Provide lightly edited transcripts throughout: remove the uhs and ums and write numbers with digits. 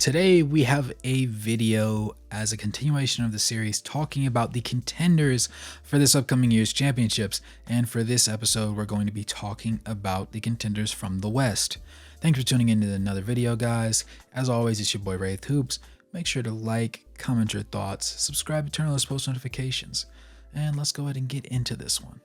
Today we have a video as a continuation of the series talking about the contenders for this upcoming year's championships, and for this episode we're going to be talking about the contenders from the West. Thanks for tuning into another video, guys. As always, it's your boy Wraith Hoops. Make sure to like, comment your thoughts, subscribe, and turn on those post notifications, and let's go ahead and get into this one.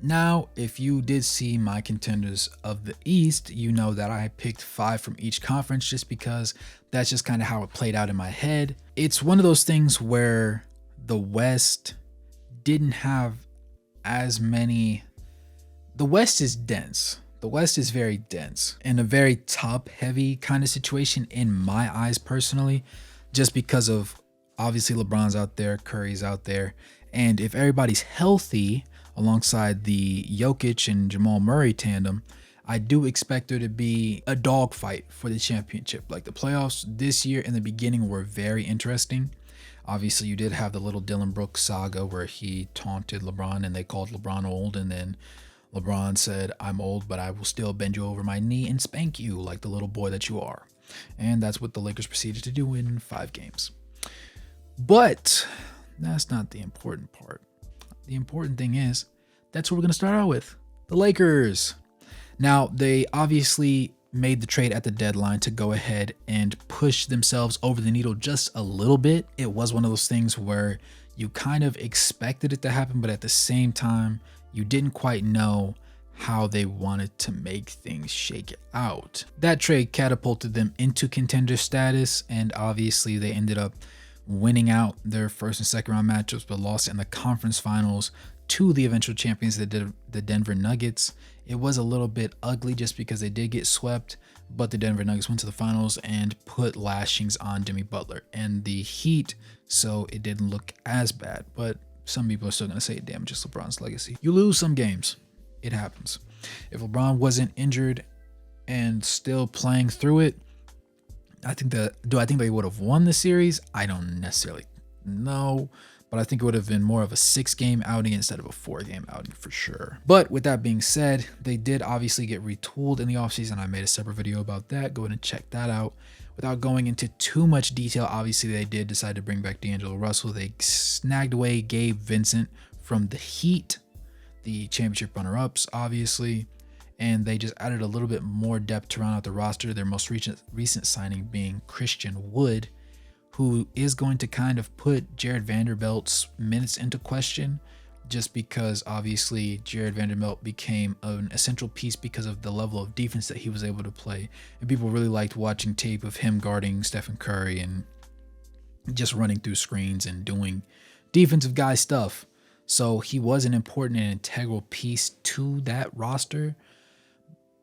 Now, if you did see my contenders of the East, you know that I picked 5 from each conference just because that's just kind of how it played out in my head. It's one of those things where the West didn't have as many. The West is dense. The West is very dense and a very top heavy kind of situation in my eyes personally, just because of obviously LeBron's out there, Curry's out there, and if everybody's healthy alongside the Jokic and Jamal Murray tandem, I do expect there to be a dogfight for the championship. Like, the playoffs this year in the beginning were very interesting. Obviously, you did have the little Dylan Brooks saga where he taunted LeBron and they called LeBron old, and then LeBron said, "I'm old, but I will still bend you over my knee and spank you like the little boy that you are." And that's what the Lakers proceeded to do in 5 games. But that's not the important part. The important thing is, that's what we're going to start out with. The Lakers. Now, they obviously made the trade at the deadline to go ahead and push themselves over the needle just a little bit. It was one of those things where you kind of expected it to happen, but at the same time, you didn't quite know how they wanted to make things shake out. That trade catapulted them into contender status, and obviously they ended up winning out their first and second round matchups, but lost in the conference finals to the eventual champions, the Denver Nuggets. It was a little bit ugly just because they did get swept, but the Denver Nuggets went to the finals and put lashings on Jimmy Butler and the Heat, so it didn't look as bad. But some people are still going to say it damages LeBron's legacy. You lose some games. It happens. If LeBron wasn't injured and still playing through it, I think they would have won the series? I don't necessarily know, but I think it would have been more of a 6-game outing instead of a 4-game outing for sure. But with that being said, they did obviously get retooled in the offseason. I made a separate video about that. Go ahead and check that out. Without going into too much detail, obviously they did decide to bring back D'Angelo Russell. They snagged away Gabe Vincent from the Heat, the championship runner-ups, obviously, and they just added a little bit more depth to round out the roster. Their most recent signing being Christian Wood, who is going to kind of put Jared Vanderbilt's minutes into question, just because obviously Jared Vanderbilt became an essential piece because of the level of defense that he was able to play. And people really liked watching tape of him guarding Stephen Curry and just running through screens and doing defensive guy stuff. So he was an important and integral piece to that roster.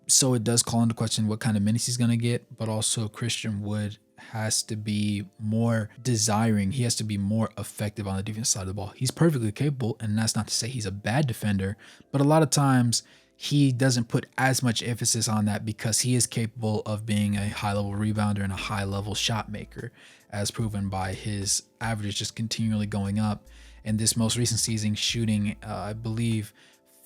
So it does call into question what kind of minutes he's going to get, but also Christian Wood has to be more desiring. He has to be more effective on the defense side of the ball. He's perfectly capable, and that's not to say he's a bad defender, but a lot of times he doesn't put as much emphasis on that because he is capable of being a high-level rebounder and a high-level shot maker, as proven by his averages just continually going up. And this most recent season, shooting, I believe,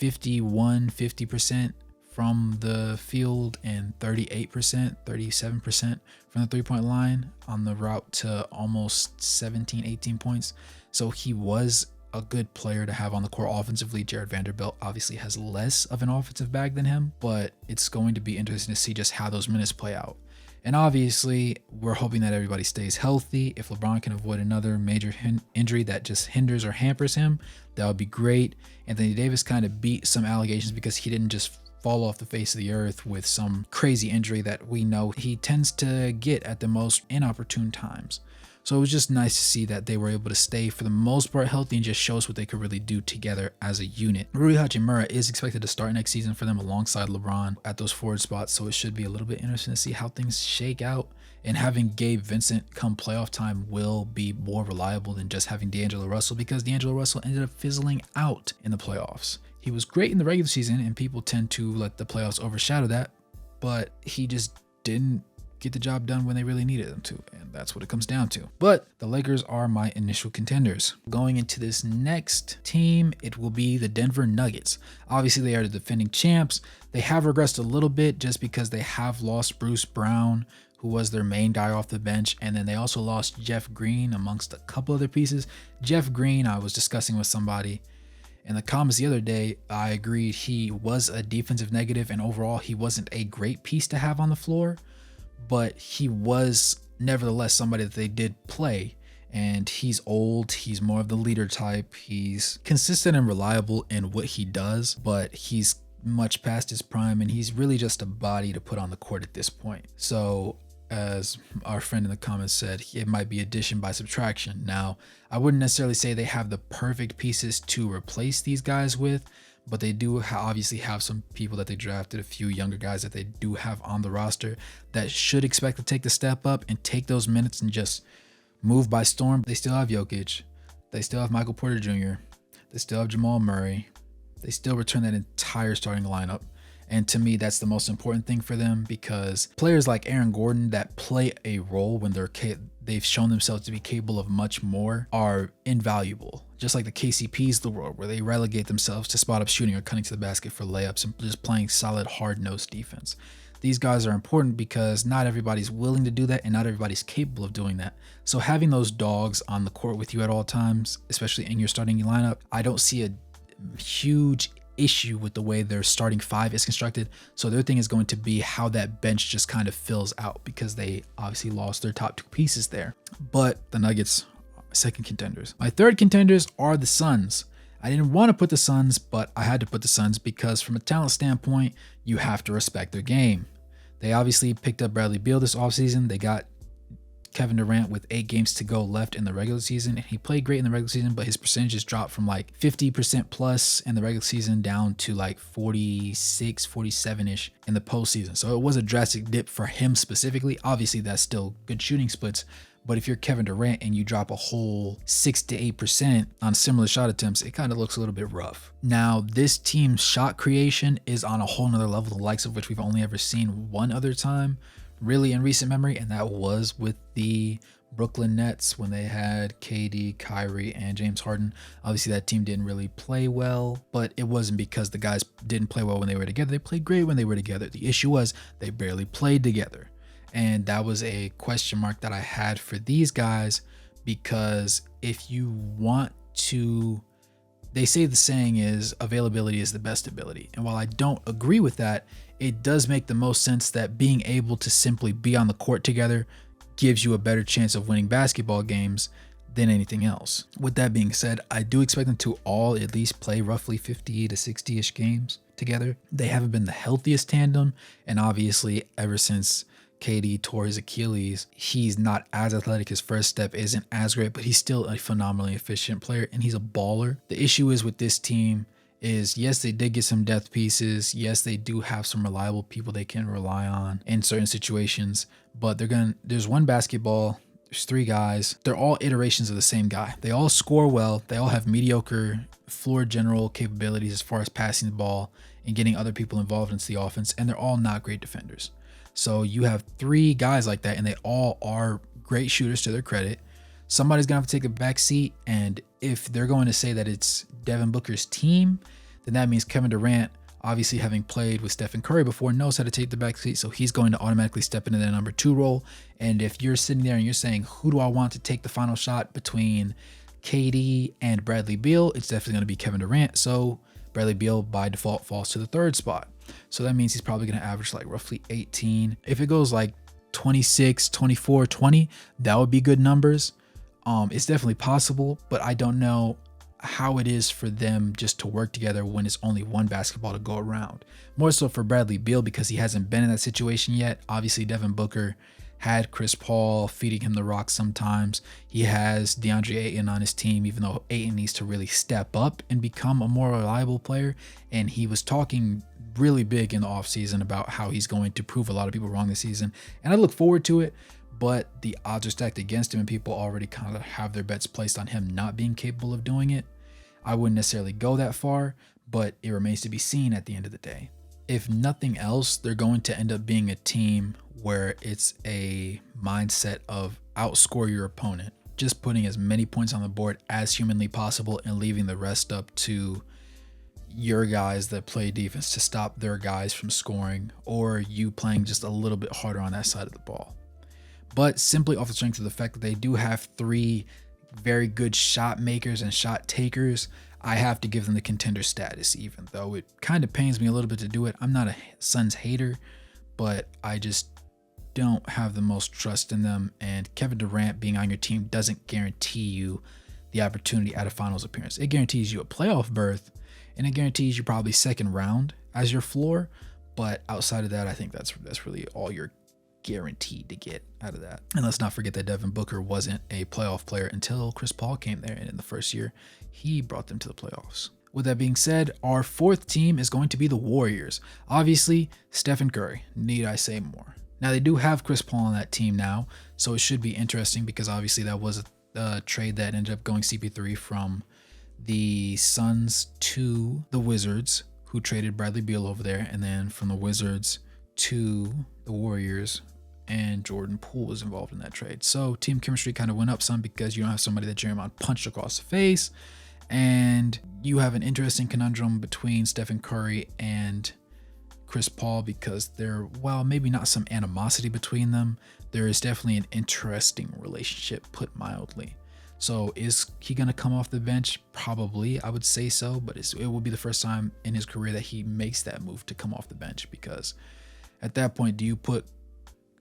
50% from the field and 37% from the three-point line on the route to almost 18 points. So he was a good player to have on the court offensively. Jared Vanderbilt obviously has less of an offensive bag than him, but it's going to be interesting to see just how those minutes play out. And obviously, we're hoping that everybody stays healthy. If LeBron can avoid another major injury that just hinders or hampers him, that would be great. Anthony Davis kind of beat some allegations because he didn't just fall off the face of the earth with some crazy injury that we know he tends to get at the most inopportune times. So it was just nice to see that they were able to stay for the most part healthy and just show us what they could really do together as a unit. Rui Hachimura is expected to start next season for them alongside LeBron at those forward spots, so it should be a little bit interesting to see how things shake out. And having Gabe Vincent come playoff time will be more reliable than just having D'Angelo Russell, because D'Angelo Russell ended up fizzling out in the playoffs. He was great in the regular season, and people tend to let the playoffs overshadow that, but he just didn't get the job done when they really needed them to. And that's what it comes down to. But the Lakers are my initial contenders. Going into this next team, it will be the Denver Nuggets. Obviously, they are the defending champs. They have regressed a little bit just because they have lost Bruce Brown, who was their main guy off the bench. And then they also lost Jeff Green amongst a couple other pieces. Jeff Green, I was discussing with somebody in the comments the other day. I agreed he was a defensive negative, and overall he wasn't a great piece to have on the floor, but he was nevertheless somebody that they did play. And he's old, he's more of the leader type, he's consistent and reliable in what he does, but he's much past his prime, and he's really just a body to put on the court at this point. So as our friend in the comments said, it might be addition by subtraction. Now, I wouldn't necessarily say they have the perfect pieces to replace these guys with, but they do obviously have some people that they drafted, a few younger guys that they do have on the roster that should expect to take the step up and take those minutes and just move by storm. They still have Jokic. They still have Michael Porter Jr. They still have Jamal Murray. They still return that entire starting lineup. And to me, that's the most important thing for them, because players like Aaron Gordon that play a role when they've shown themselves to be capable of much more are invaluable. Just like the KCPs of the world, where they relegate themselves to spot up shooting or cutting to the basket for layups and just playing solid, hard-nosed defense. These guys are important because not everybody's willing to do that, and not everybody's capable of doing that. So having those dogs on the court with you at all times, especially in your starting lineup, I don't see a huge issue with the way their starting five is constructed. So their thing is going to be how that bench just kind of fills out, because they obviously lost their top two pieces there. But the Nuggets are my second contenders. My third contenders are the Suns. I didn't want to put the Suns, but I had to put the Suns because from a talent standpoint, you have to respect their game. They obviously picked up Bradley Beal this offseason. They got Kevin Durant with 8 games to go left in the regular season, and he played great in the regular season, but his percentages dropped from like 50% plus in the regular season down to like 46, 47-ish in the postseason. So it was a drastic dip for him specifically. Obviously, that's still good shooting splits, but if you're Kevin Durant and you drop a whole 6 to 8% on similar shot attempts, it kind of looks a little bit rough. Now, this team's shot creation is on a whole nother level, the likes of which we've only ever seen one other time really in recent memory, and that was with the Brooklyn Nets when they had KD, Kyrie, and James Harden. Obviously, that team didn't really play well, but it wasn't because the guys didn't play well when they were together. They played great when they were together. The issue was they barely played together, and that was a question mark that I had for these guys, because if you want to, they say the saying is availability is the best ability. And while I don't agree with that, it does make the most sense that being able to simply be on the court together gives you a better chance of winning basketball games than anything else. With that being said, I do expect them to all at least play roughly 50 to 60-ish games together. They haven't been the healthiest tandem, and obviously ever since KD tore his Achilles, he's not as athletic. His first step isn't as great, but he's still a phenomenally efficient player, and he's a baller. The issue is with this team is, yes, they did get some depth pieces. Yes, they do have some reliable people they can rely on in certain situations, but there's one basketball, there's 3 guys. They're all iterations of the same guy. They all score well. They all have mediocre floor general capabilities as far as passing the ball and getting other people involved into the offense, and they're all not great defenders. So you have 3 guys like that, and they all are great shooters to their credit. Somebody's going to have to take a back seat, and if they're going to say that it's Devin Booker's team, then that means Kevin Durant, obviously having played with Stephen Curry before, knows how to take the back seat, so he's going to automatically step into that number 2 role. And if you're sitting there and you're saying, who do I want to take the final shot between KD and Bradley Beal, it's definitely going to be Kevin Durant. So Bradley Beal by default falls to the 3rd spot. So that means he's probably going to average like roughly 18. If it goes like 26, 24, 20, that would be good numbers. It's definitely possible, but I don't know how it is for them just to work together when it's only one basketball to go around. More so for Bradley Beal because he hasn't been in that situation yet. Obviously, Devin Booker had Chris Paul feeding him the rock sometimes. He has DeAndre Ayton on his team, even though Ayton needs to really step up and become a more reliable player. And he was talking really big in the offseason about how he's going to prove a lot of people wrong this season. And I look forward to it, but the odds are stacked against him and people already kind of have their bets placed on him not being capable of doing it. I wouldn't necessarily go that far, but it remains to be seen at the end of the day. if nothing else, they're going to end up being a team where it's a mindset of outscore your opponent, just putting as many points on the board as humanly possible and leaving the rest up to your guys that play defense to stop their guys from scoring, or you playing just a little bit harder on that side of the ball. But simply off the strength of the fact that they do have 3 very good shot makers and shot takers, I have to give them the contender status, even though it kind of pains me a little bit to do it. I'm not a Suns hater, but I just don't have the most trust in them, and Kevin Durant being on your team doesn't guarantee you the opportunity at a finals appearance. It guarantees you a playoff berth, and it guarantees you probably second round as your floor, but outside of that, I think that's really all you're guaranteed to get out of that. And let's not forget that Devin Booker wasn't a playoff player until Chris Paul came there, and in the first year, he brought them to the playoffs. With that being said, our 4th team is going to be the Warriors. Obviously, Stephen Curry. Need I say more? Now, they do have Chris Paul on that team now, so it should be interesting because obviously that was a trade that ended up going CP3 from the Suns to the Wizards, who traded Bradley Beal over there, and then from the Wizards to the Warriors, and Jordan Poole was involved in that trade. So team chemistry kind of went up some because you don't have somebody that Draymond punched across the face, and you have an interesting conundrum between Stephen Curry and Chris Paul because there, well, maybe not some animosity between them, there is definitely an interesting relationship, put mildly. So is he going to come off the bench? Probably, I would say so, but it will be the first time in his career that he makes that move to come off the bench, because at that point, do you put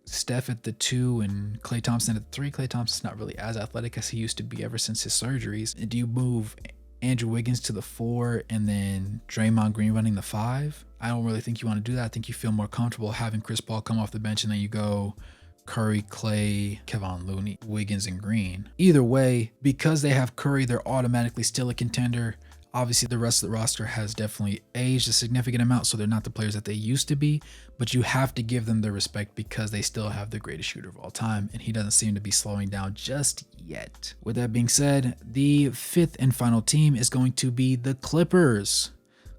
Steph at the 2 and Klay Thompson at the 3? Klay Thompson's not really as athletic as he used to be ever since his surgeries. Do you move Andrew Wiggins to the 4 and then Draymond Green running the 5? I don't really think you want to do that. I think you feel more comfortable having Chris Paul come off the bench and then you go Curry, Klay, Kevon Looney, Wiggins, and Green. Either way, because they have Curry, they're automatically still a contender. Obviously, the rest of the roster has definitely aged a significant amount, so they're not the players that they used to be, but you have to give them their respect because they still have the greatest shooter of all time, and he doesn't seem to be slowing down just yet. With that being said, the 5th and final team is going to be the Clippers.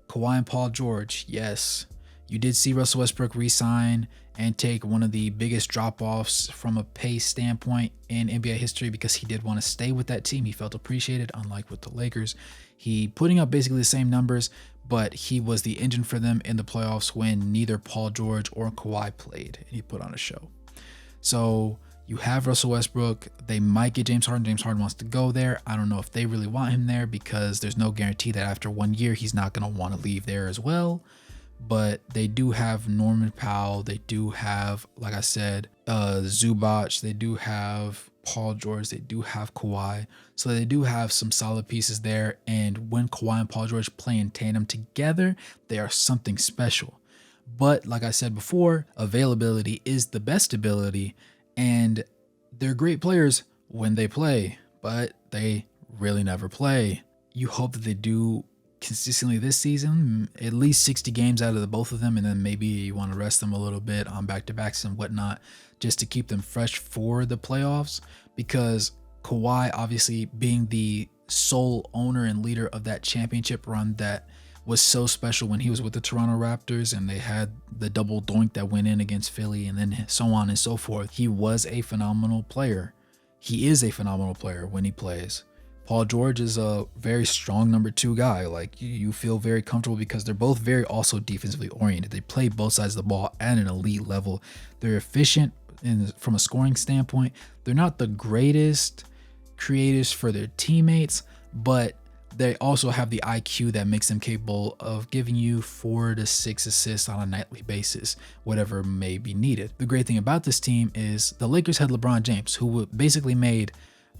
Kawhi and Paul George, yes. You did see Russell Westbrook re-sign and take one of the biggest drop-offs from a pace standpoint in NBA history because he did want to stay with that team. He felt appreciated, unlike with the Lakers. He putting up basically the same numbers, but he was the engine for them in the playoffs when neither Paul George or Kawhi played, and he put on a show. So you have Russell Westbrook. They might get James Harden. James Harden wants to go there. I don't know if they really want him there because there's no guarantee that after 1 year he's not going to want to leave there as well. But they do have Norman Powell. They do have, like I said, Zubac. They do have Paul George. They do have Kawhi. So they do have some solid pieces there. And when Kawhi and Paul George play in tandem together, they are something special. But like I said before, availability is the best ability. And they're great players when they play, but they really never play. You hope that they do consistently this season, at least 60 games out of the both of them, and then maybe you want to rest them a little bit on back-to-backs and whatnot just to keep them fresh for the playoffs, because Kawhi obviously being the sole owner and leader of that championship run that was so special when he was with the Toronto Raptors and they had the double doink that went in against Philly and then so on and so forth. He was a phenomenal player. He is a phenomenal player when he plays. Paul George is a very strong number 2 guy. Like you feel very comfortable because they're both very also defensively oriented. They play both sides of the ball at an elite level. They're efficient from a scoring standpoint. They're not the greatest creators for their teammates, but they also have the IQ that makes them capable of giving you 4 to 6 assists on a nightly basis, whatever may be needed. The great thing about this team is the Lakers had LeBron James, who basically made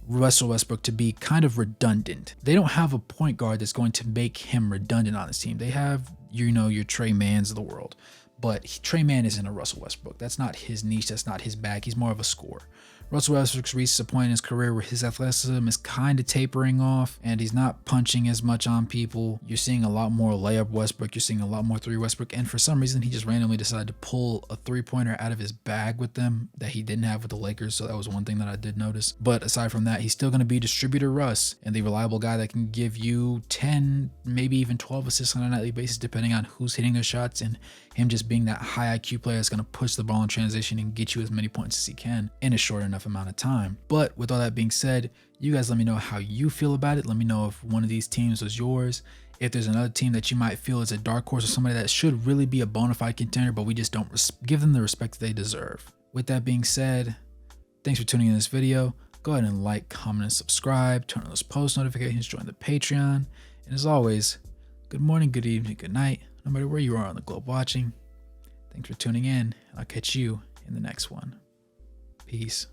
Russell Westbrook to be kind of redundant. They don't have a point guard that's going to make him redundant on his team. They have, your Trey Mans of the world, But Trey Mann isn't a Russell Westbrook. That's not his niche. That's not his bag. He's more of a scorer. Russell Westbrook's reached a point in his career where his athleticism is kind of tapering off and he's not punching as much on people. You're seeing a lot more layup Westbrook. You're seeing a lot more three Westbrook. And for some reason, he just randomly decided to pull a three-pointer out of his bag with them that he didn't have with the Lakers. So that was one thing that I did notice. But aside from that, he's still going to be distributor Russ and the reliable guy that can give you 10, maybe even 12 assists on a nightly basis, depending on who's hitting their shots, and him just being that high IQ player that's going to push the ball in transition and get you as many points as he can in a short enough amount of time. But with all that being said, you guys let me know how you feel about it. Let me know if one of these teams was yours. If there's another team that you might feel is a dark horse or somebody that should really be a bona fide contender, but we just don't give them the respect that they deserve. With that being said, thanks for tuning in this video. Go ahead and like, comment, and subscribe. Turn on those post notifications. Join the Patreon. And as always, good morning, good evening, good night, no matter where you are on the globe watching. Thanks for tuning in. I'll catch you in the next one. Peace.